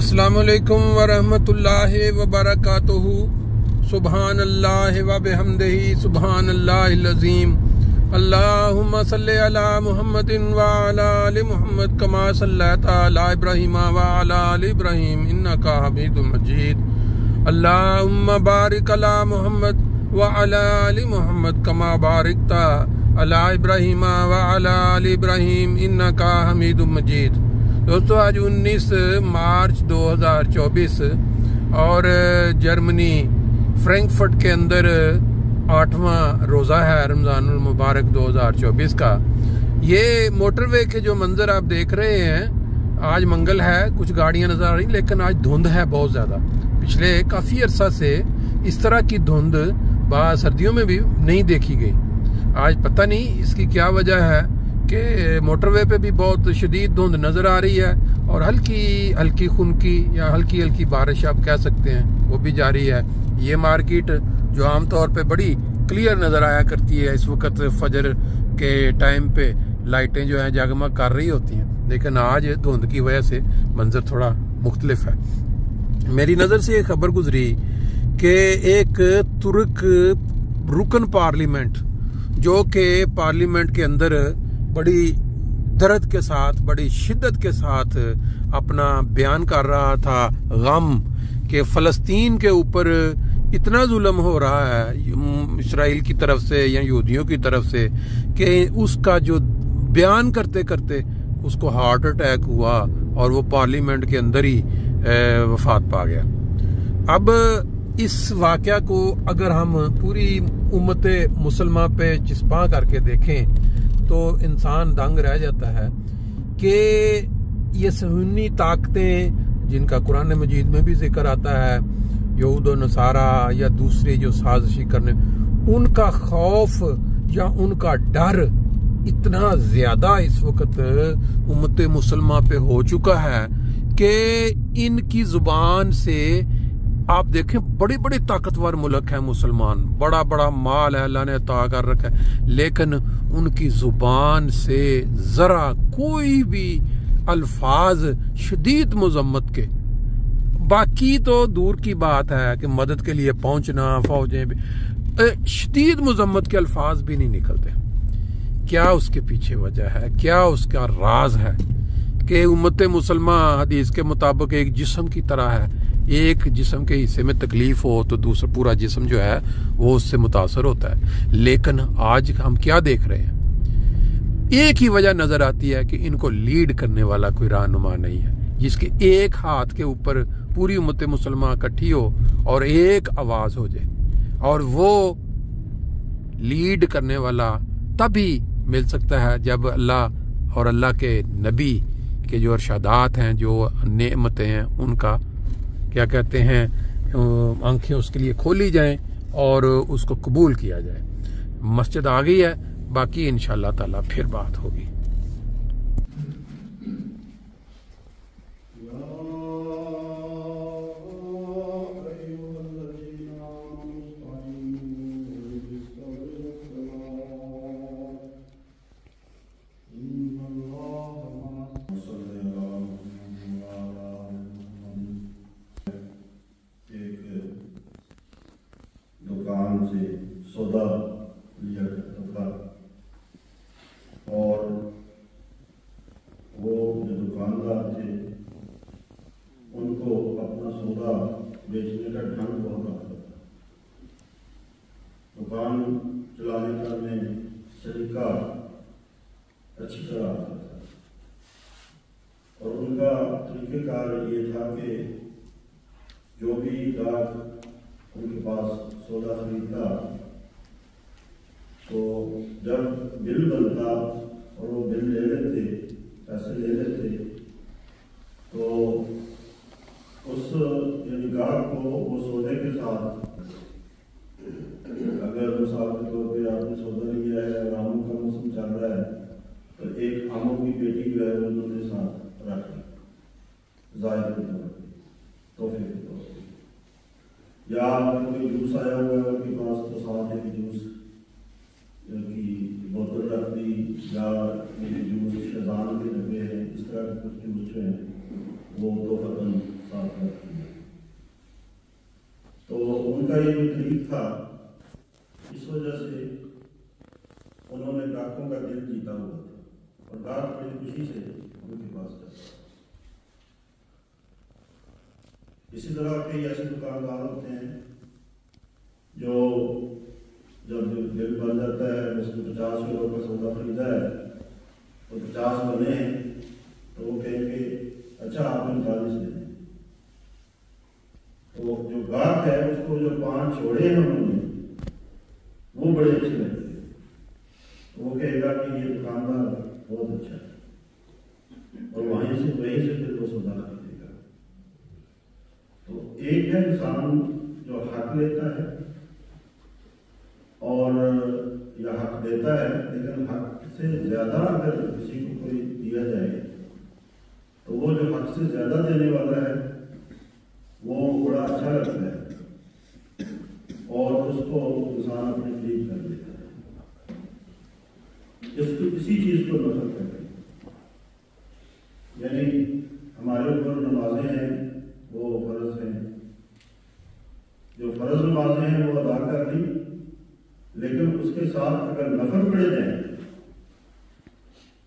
अस्सलामुअलैकुम वरहमतुल्लाहि वबरकातुहू। सुबहानल्लाह व बिहम्दिही सुबहानल्लाहिल अज़ीम। अल्लाहुम्मा सल्लि अला मुहम्मदिन व अला आलि मुहम्मद कमा सल्लैता अला इब्राहीम व अला आलि इब्राहीम इन्नका हमीदुम मजीद। अल्लाहुम्मा बारिक अला मुहम्मद व अला आलि मुहम्मद कमा बारिकता अला इब्राहीम व अला आलि इब्राहीम इन्नका हमीदुम मजीद। दोस्तों, आज 19 मार्च 2024 और जर्मनी फ्रैंकफर्ट के अंदर 8वां रोज़ा है रमज़ानुल मुबारक 2024 का। ये मोटरवे के जो मंजर आप देख रहे हैं, आज मंगल है, कुछ गाड़ियां नजर आ रही, लेकिन आज धुंध है बहुत ज़्यादा। पिछले काफ़ी अरसा से इस तरह की धुंध सर्दियों में भी नहीं देखी गई। आज पता नहीं इसकी क्या वजह है कि मोटरवे पे भी बहुत शदीद धुंध नज़र आ रही है और हल्की हल्की खुनकी या हल्की हल्की बारिश आप कह सकते हैं, वो भी जारी है। ये मार्केट जो आमतौर पे बड़ी क्लियर नज़र आया करती है, इस वक्त फजर के टाइम पे लाइटें जो हैं जगमग कर रही होती हैं, लेकिन आज धुंध की वजह से मंजर थोड़ा मुख्तलिफ है। मेरी नज़र से ये खबर गुजरी कि एक तुर्क रुकन पार्लियामेंट जो कि पार्लियामेंट के अंदर बड़ी दर्द के साथ, बड़ी शिद्दत के साथ अपना बयान कर रहा था गम कि फ़लस्तीन के ऊपर इतना जुल्म हो रहा है इसराइल की तरफ से या यहूदियों की तरफ से कि उसका जो बयान करते करते उसको हार्ट अटैक हुआ और वो पार्लियामेंट के अंदर ही वफात पा गया। अब इस वाक़या को अगर हम पूरी उम्मत मुसलमा पे चिस्पा करके देखें तो इंसान दंग रह जाता है कि ये सुन्नी ताकतें जिनका कुरान मजीद में भी जिक्र आता है, यहूद और नसारा या दूसरे जो साजिशी करने, उनका खौफ या उनका डर इतना ज्यादा इस वक्त उम्मत मुसलमा पे हो चुका है कि इनकी जुबान से आप देखें, बड़े बड़े ताकतवर मुल्क है मुसलमान, बड़ा बड़ा माल है अल्लाह ने अता कर रखा है, लेकिन उनकी जुबान से जरा कोई भी अल्फाज शदीद मुजम्मत के, बाकी तो दूर की बात है कि मदद के लिए पहुंचना, फौजें भी, शदीद मुजम्मत के अल्फाज भी नहीं निकलते। क्या उसके पीछे वजह है, क्या उसका राज है कि उम्मत मुसलमान हदीस के मुताबिक एक जिस्म की तरह है, एक जिस्म के हिस्से में तकलीफ हो तो दूसरा पूरा जिस्म जो है वो उससे मुतासर होता है। लेकिन आज हम क्या देख रहे हैं, एक ही वजह नजर आती है कि इनको लीड करने वाला कोई रहनुमा नहीं है, जिसके एक हाथ के ऊपर पूरी उम्मत मुसलमान इकट्ठी हो और एक आवाज हो जाए, और वो लीड करने वाला तभी मिल सकता है जब अल्लाह और अल्लाह के नबी के जो इरशादात हैं, जो नेमतें हैं, उनका क्या कहते हैं, आंखें उसके लिए खोली जाएं और उसको कबूल किया जाए। मस्जिद आ गई है, बाकी इंशाअल्लाह ताला फिर बात होगी। से सौदा लिया करता था और वो जो दुकानदार थे उनको अपना सौदा बेचने का ढंग बहुत आता था। दुकान चलाने का में सलीका अच्छी तरह आता था और उनका तरीक़ेकार ये था कि जो भी ग्राहक उनके पास सौदा खरीदता तो जब बिल बनता और वो बिल ले लेते, पैसे ले लेते, तो उस यानी ग्राहक को वो सौदे के साथ, अगर मिसाल के तौर पे आपने सौदा लिया है और आमों का मौसम चल रहा है तो एक आमों की पेटी जो है उन्होंने साथ रख ली जायद के तौर पर, तोहफे के तौर पर, या कोई जूस आया हुआ है उनके पास तो साथ एक जूस की बोतल रख दी, या जूस शजान के डब्बे हैं, इस तरह के कुछ जूस जो हैं वो तो खत्म ये जो तरीक था, इस वजह से उन्होंने ग्राहकों का दिल जीता हुआ था और ग्राहक बड़ी खुशी से उनके पास जाता। इसी तरह कई ऐसे दुकानदार होते हैं जो जब बिल बन जाता है, उसमें 50 किलो का सौदा खरीदा है तो 50 बने हैं, तो वो कहेंगे अच्छा आपने 40 दे दें। तो जो ग्राहक है उसको जो 5 छोड़े हैं उन्होंने वो बड़े अच्छे लगते हैं, तो वो कहेगा कि ये दुकानदार बहुत अच्छा है और वहीं से फिर वो सौदा खरीदेगा। तो एक है इंसान जो हक लेता है और या हक देता है, लेकिन हक से ज्यादा अगर किसी को कोई दिया जाए तो वो जो हक से ज्यादा देने वाला है वो बड़ा अच्छा लगता है और उसको इंसान अपने करीब कर लेता है। इसको किसी चीज को नफरत करते हैं, यानी हमारे ऊपर नमाजें हैं वो फर्ज हैं, जो फर्ज नमाजें हैं वो अदा कर ली, लेकिन उसके साथ अगर नफल पढ़े जाए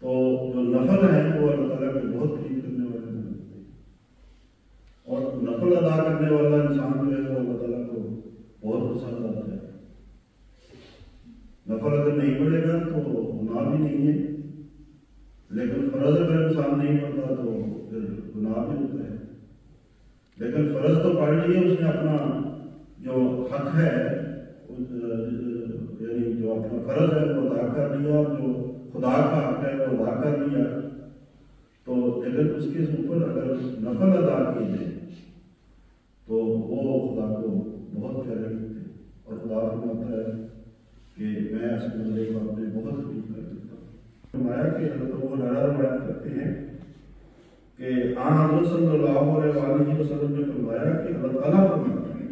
तो जो नफल है वो अल्लाह ताला के बहुत करीब करने वाले हैं, और नफल अदा करने वाला इंसान जो है वो अल्लाह ताला को बहुत पसंद आता है। नफल अगर नहीं पढ़ेगा तो गुनाह भी नहीं है, लेकिन फर्ज अगर इंसान नहीं पढ़ता तो फिर गुनाह भी होता है। लेकिन फर्ज तो पढ़ लिए उसने, अपना जो हक है यानी जो अपना फर्ज है वो अदा कर लिया, जो खुदा का हक है वो अदा कर लिया, तो अगर उसके ऊपर अगर नफल अदा किए जाए तो वो खुदा को बहुत प्यारे लगते हैं, और खुदा फरमाता है कि मैं ऐसे बंदे को अपने बहुत करीब कर देता हूँ। फरमाया कि हज़रत वो बयान करते हैं कि हज़रत सल्लल्लाहु अलैहि वसल्लम ने फरमाया कि अल्लाह ताला फरमाता है,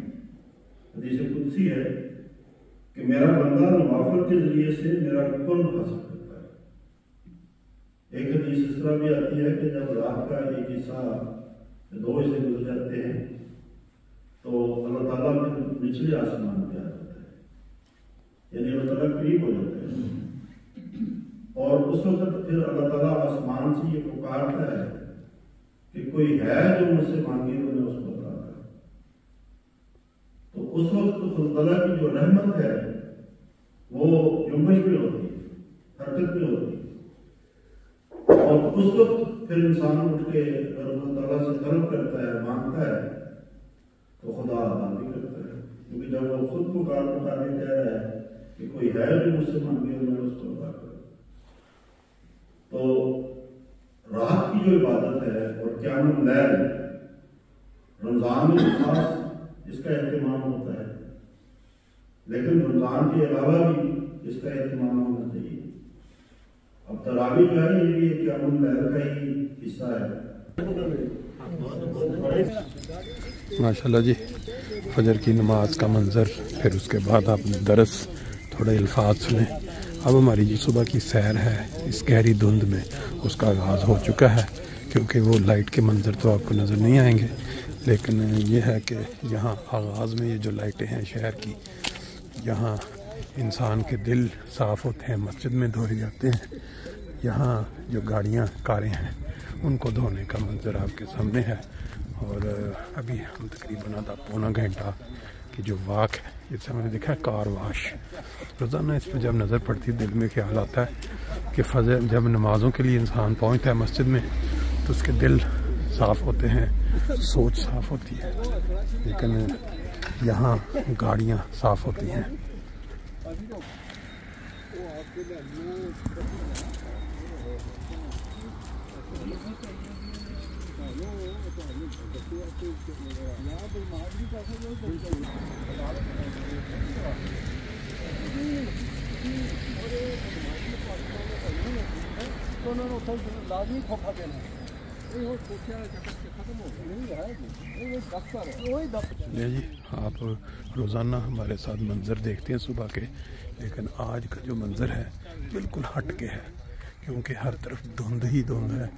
हदीस कुदसी है कि मेरा बंदा नवाफिल के जरिए से मेरा कुर्ब हासिल करता है। एक हदीस इस तरह भी आती है कि जब रात का एक हिस्सा 2 हिस्से गुजर जाते हैं तो अल्लाह ताला फिर निचले आसमान पे आ जाता है, यानी अल्लाह ताला करीब हो जाता है, और उस वक्त फिर अल्लाह ताला आसमान से ये पुकारता है कि कोई है जो मुझसे मांगे तो मैं उसको अता करूं। तो उस वक्त अल्लाह ताला की जो रहमत है वो जुम्बश में होती है, हरकत में होती है, और उस वक्त फिर इंसान उठ के अल्लाह ताला से तलब करता है, मांगता है, तो खुदा अदा भी करता है, क्योंकि जब वो खुद पुकार के कह रहा है कि कोई है जो मुझसे मांगे और मैं उसको अदा करूं। तो रात की जो इबादत है और क़यामुल लैल रमजान में खास इसका एहतमाम होता है, लेकिन रमजान के अलावा भी इसका एहतमाम होना चाहिए। अब तरावी जो है ये भी क़यामुल लैल का ही हिस्सा है। माशाल्लाह जी, फजर की नमाज का मंजर, फिर उसके बाद आपने दरस, थोड़े अल्फाज सुने। अब हमारी जो सुबह की सैर है इस गहरी धुंध में उसका आगाज़ हो चुका है, क्योंकि वो लाइट के मंजर तो आपको नज़र नहीं आएंगे, लेकिन ये है कि यहाँ आगाज़ में ये जो लाइटें हैं शहर की, यहाँ इंसान के दिल साफ़ होते हैं, मस्जिद में धोए जाते हैं। यहाँ जो गाड़ियाँ कारें हैं उनको धोने का मंजर आपके सामने है। और अभी हम तकरीबन आधा पौना घंटा की जो वाक है, इससे मैंने देखा है कार वाश। रोज़ाना इस पर जब नज़र पड़ती है दिल में ख्याल आता है कि फजर जब नमाज़ों के लिए इंसान पहुँचता है मस्जिद में तो उसके दिल साफ़ होते हैं, सोच साफ़ होती है, लेकिन यहाँ गाड़ियाँ साफ़ होती हैं। ले जी, आप रोज़ाना हमारे साथ मंज़र देखते हैं सुबह के, लेकिन आज का जो मंज़र है बिल्कुल हट के है, क्योंकि हर तरफ धुंध ही धुंध है।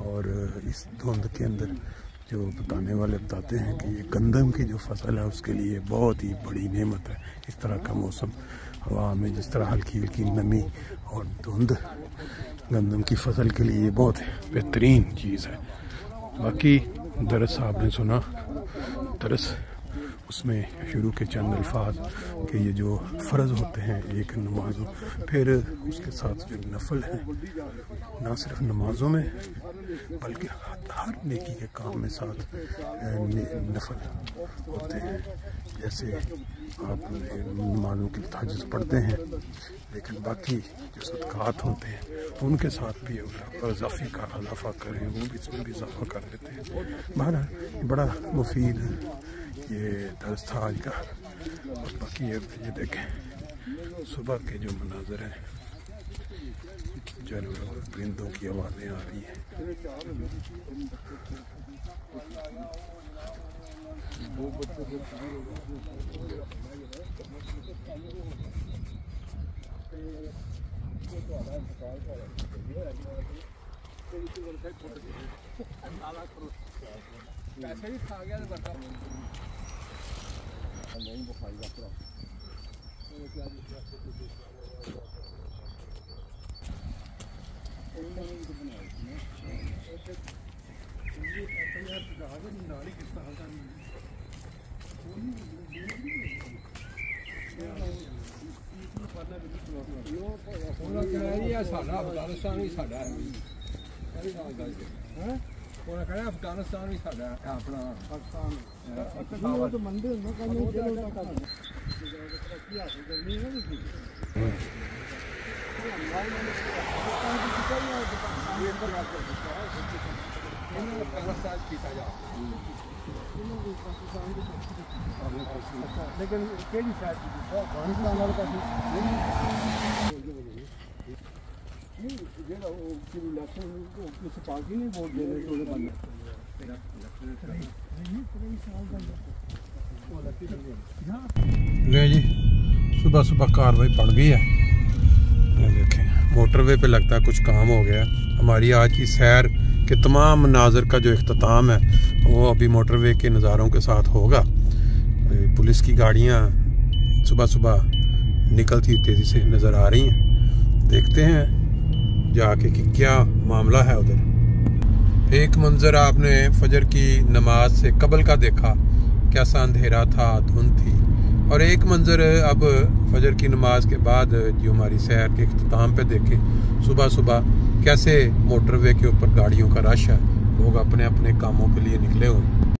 और इस धुंध के अंदर جو بتانے والے بتاتے ہیں کہ یہ گندم کی جو فصل ہے اس کے لیے بہت ہی بڑی نعمت ہے. اس طرح کا موسم، ہوا میں جس طرح ہلکی ہلکی نمی اور دھند گندم کی فصل کے لیے بہت بہترین چیز ہے. باقی درس آپ نے سنا، درس اس میں شروع کے چند الفاظ کہ یہ جو فرض ہوتے ہیں ایک نمازوں، پھر اس کے ساتھ جو نفل ہیں، نہ صرف نمازوں میں بلکہ ہر نیکی کے کام میں ساتھ نفل ہوتے ہیں. جیسے آپ نمازوں کی تہجد پڑھتے ہیں، لیکن باقی جو صدقات ہوتے ہیں ان کے ساتھ بھی اضافی کا اضافہ کریں، وہ بھی اس میں بھی اضافہ کر دیتے ہیں. بہرحال بڑا مفید یہ درس تھا آج کا. اور باقی یہ دیکھیں صبح کے جو مناظر ہیں، جانوروں اور پرندوں کی آوازیں آ رہی ہیں. افغانستان بھی ساڈا ہے، انہوں کہا افغانستان بھی ساڈا ہے اپنا پاکستان. لیکن لے جی صبح صبح کاروائی پڑ گئی ہے. دیکھیں موٹر وے پہ لگتا ہے کچھ کام ہو گیا. ہماری آج کی سیر کے تمام مناظر کا جو اختتام ہے وہ ابھی موٹر وے کے نظاروں کے ساتھ ہوگا. پولیس کی گاڑیاں صبح صبح نکلتی تیزی سے نظر آ رہی ہیں. دیکھتے ہیں جا کے کہ کیا معاملہ ہے ادھر. ایک منظر آپ نے فجر کی نماز سے قبل کا دیکھا، کیسا اندھیرا تھا، دھند تھی. اور ایک منظر اب فجر کی نماز کے بعد جو ہماری سیر کے اختتام پہ دیکھے، صبح صبح کیسے موٹر وے کے اوپر گاڑیوں کا رش ہے، لوگ اپنے اپنے کاموں کے لیے نکلے ہوئے.